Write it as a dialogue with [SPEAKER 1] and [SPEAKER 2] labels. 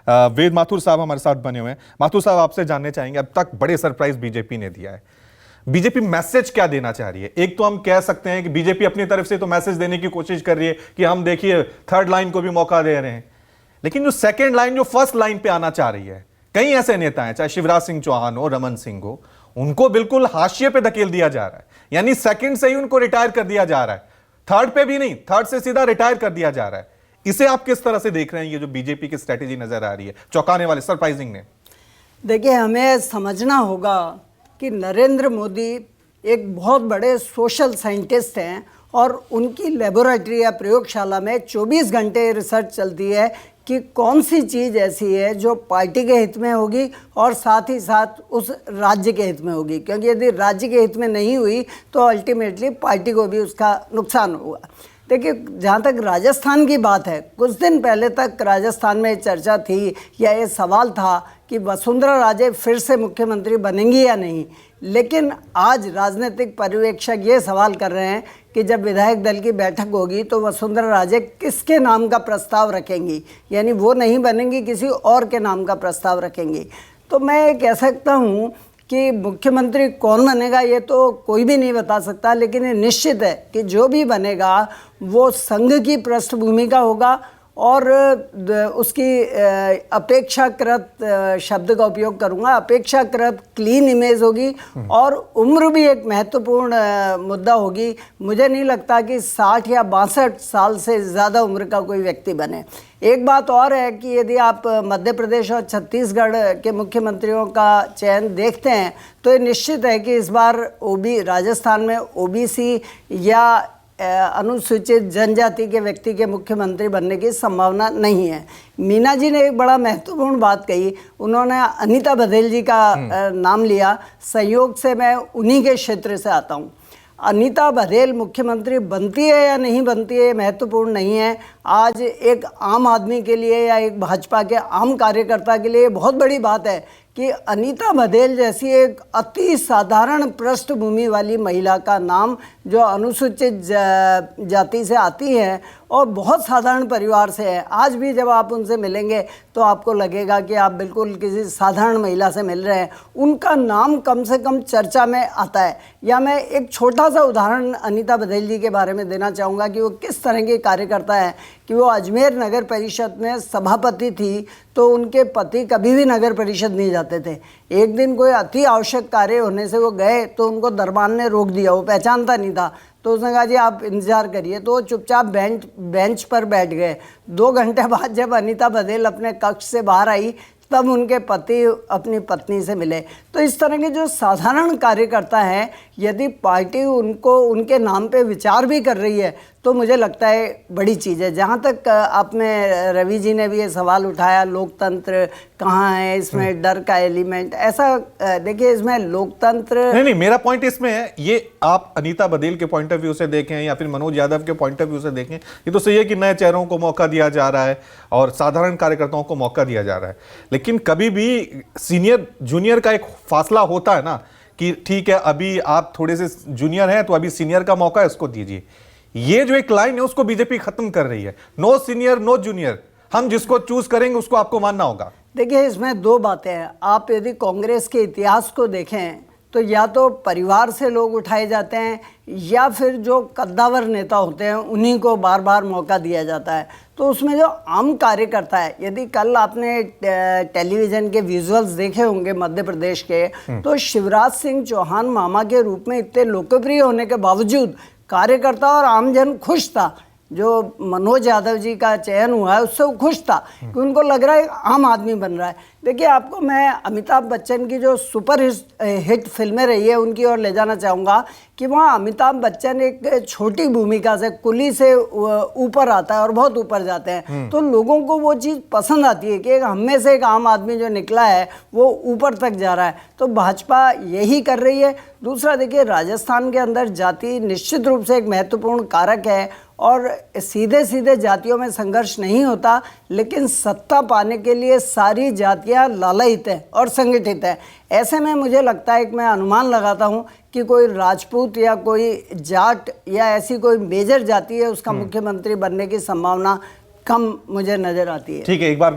[SPEAKER 1] वेद माथुर साहब हमारे साथ बने हुए हैं। माथुर साहब, आपसे जानने चाहेंगे, अब तक बड़े सरप्राइज बीजेपी ने दिया है, बीजेपी मैसेज क्या देना चाह रही है? एक तो हम कह सकते हैं कि बीजेपी अपनी तरफ से तो मैसेज देने की कोशिश कर रही है कि हम देखिए थर्ड लाइन को भी मौका दे रहे हैं, लेकिन जो सेकंड लाइन, जो फर्स्ट लाइन पे आना चाह रही है, कई ऐसे नेता हैं, चाहे शिवराज सिंह चौहान हो, रमन सिंह हो, उनको बिल्कुल हाशिए पे धकेल दिया जा रहा है, यानी सेकंड से ही उनको रिटायर कर दिया जा रहा है, थर्ड पे भी नहीं, थर्ड से सीधा रिटायर कर दिया जा रहा है। इसे आप किस तरह से देख रहे हैं, ये जो बीजेपी की स्ट्रेटेजी नजर आ रही है, चौंकाने वाले, सरप्राइजिंग ने?
[SPEAKER 2] देखिए, हमें समझना होगा कि नरेंद्र मोदी एक बहुत बड़े सोशल साइंटिस्ट हैं और उनकी लेबोरेटरी या प्रयोगशाला में 24 घंटे रिसर्च चलती है कि कौन सी चीज़ ऐसी है जो पार्टी के हित में होगी और साथ ही साथ उस राज्य के हित में होगी, क्योंकि यदि राज्य के हित में नहीं हुई तो अल्टीमेटली पार्टी को भी उसका नुकसान होगा। देखिए, जहाँ तक राजस्थान की बात है, कुछ दिन पहले तक राजस्थान में चर्चा थी या ये सवाल था कि वसुंधरा राजे फिर से मुख्यमंत्री बनेंगी या नहीं, लेकिन आज राजनीतिक पर्यवेक्षक ये सवाल कर रहे हैं कि जब विधायक दल की बैठक होगी तो वसुंधरा राजे किसके नाम का प्रस्ताव रखेंगी, यानी वो नहीं बनेंगी, किसी और के नाम का प्रस्ताव रखेंगी। तो मैं कह सकता हूँ कि मुख्यमंत्री कौन बनेगा ये तो कोई भी नहीं बता सकता, लेकिन ये निश्चित है कि जो भी बनेगा वो संघ की पृष्ठभूमि का होगा और उसकी अपेक्षाकृत शब्द का उपयोग करूंगा, अपेक्षाकृत क्लीन इमेज होगी और उम्र भी एक महत्वपूर्ण मुद्दा होगी। मुझे नहीं लगता कि 60 या 62 साल से ज़्यादा उम्र का कोई व्यक्ति बने। एक बात और है कि यदि आप मध्य प्रदेश और छत्तीसगढ़ के मुख्यमंत्रियों का चयन देखते हैं तो ये निश्चित है कि इस बार राजस्थान में ओबीसी या अनुसूचित जनजाति के व्यक्ति के मुख्यमंत्री बनने की संभावना नहीं है। मीना जी ने एक बड़ा महत्वपूर्ण बात कही, उन्होंने अनीता बघेल जी का नाम लिया। संयोग से मैं उन्हीं के क्षेत्र से आता हूँ। अनीता बघेल मुख्यमंत्री बनती है या नहीं बनती है महत्वपूर्ण नहीं है। आज एक आम आदमी के लिए या एक भाजपा के आम कार्यकर्ता के लिए बहुत बड़ी बात है कि अनीता बघेल जैसी एक अति साधारण पृष्ठभूमि वाली महिला का नाम, जो अनुसूचित जाति से आती हैं और बहुत साधारण परिवार से है, आज भी जब आप उनसे मिलेंगे तो आपको लगेगा कि आप बिल्कुल किसी साधारण महिला से मिल रहे हैं। उनका नाम कम से कम चर्चा में आता है। या मैं एक छोटा सा उदाहरण अनीता बघेल जी के बारे में देना चाहूँगा कि वो किस तरह की कार्यकर्ता है कि वो अजमेर नगर परिषद में सभापति थी, तो उनके पति कभी भी नगर परिषद नहीं जाते थे। एक दिन कोई अति आवश्यक कार्य होने से वो गए तो उनको दरबान ने रोक दिया, वो पहचानता नहीं था, तो उसने कहा जी आप इंतज़ार करिए, तो वो चुपचाप बेंच पर बैठ गए। 2 घंटे बाद जब अनीता बघेल अपने कक्ष से बाहर आई तब उनके पति अपनी पत्नी से मिले। तो इस तरह के जो साधारण कार्यकर्ता हैं, यदि पार्टी उनको उनके नाम पे विचार भी कर रही है तो मुझे लगता है बड़ी चीज़ है। जहाँ तक आपने रवि जी ने भी ये सवाल उठाया, लोकतंत्र कहाँ है, इसमें डर का एलिमेंट, ऐसा देखिए इसमें लोकतंत्र
[SPEAKER 1] नहीं, मेरा पॉइंट इसमें है, ये आप अनीता बघेल के पॉइंट ऑफ व्यू से देखें या फिर मनोज यादव के पॉइंट ऑफ व्यू से देखें, ये तो सही है कि नए चेहरों को मौका दिया जा रहा है और साधारण कार्यकर्ताओं को मौका दिया जा रहा है, लेकिन कभी भी सीनियर जूनियर का एक फासला होता है ना कि ठीक है अभी आप थोड़े से जूनियर हैं तो अभी सीनियर का मौका है, इसको दीजिए। ये जो एक लाइन है उसको बीजेपी खत्म कर रही है, नो सीनियर नो जूनियर, हम जिसको चूज करेंगे उसको आपको मानना होगा।
[SPEAKER 2] देखिए, इसमें 2 बातें हैं। आप यदि कांग्रेस के इतिहास को देखें तो या तो परिवार से लोग उठाए जाते हैं या फिर जो कद्दावर नेता होते हैं उन्हीं को बार बार मौका दिया जाता है। तो उसमें जो आम कार्यकर्ता है, यदि कल आपने टेलीविज़न के विजुअल्स देखे होंगे मध्य प्रदेश के, तो शिवराज सिंह चौहान मामा के रूप में इतने लोकप्रिय होने के बावजूद कार्यकर्ता और आमजन खुश था। जो मनोज यादव जी का चयन हुआ है उससे वो खुश था कि उनको लग रहा है आम आदमी बन रहा है। देखिए, आपको मैं अमिताभ बच्चन की जो सुपर हिट फिल्में रही है उनकी ओर ले जाना चाहूँगा कि वहाँ अमिताभ बच्चन एक छोटी भूमिका से कुली से ऊपर आता है और बहुत ऊपर जाते हैं, तो लोगों को वो चीज़ पसंद आती है कि एक हम में से एक आम आदमी जो निकला है वो ऊपर तक जा रहा है। तो भाजपा यही कर रही है। दूसरा, देखिए राजस्थान के अंदर जाति निश्चित रूप से एक महत्वपूर्ण कारक है और सीधे सीधे जातियों में संघर्ष नहीं होता, लेकिन सत्ता पाने के लिए सारी जातियां लालायित हैं और संगठित हैं। ऐसे में मुझे लगता है कि मैं अनुमान लगाता हूं कि कोई राजपूत या कोई जाट या ऐसी कोई मेजर जाति है उसका मुख्यमंत्री बनने की संभावना कम मुझे नजर आती है।
[SPEAKER 1] ठीक है, एक बार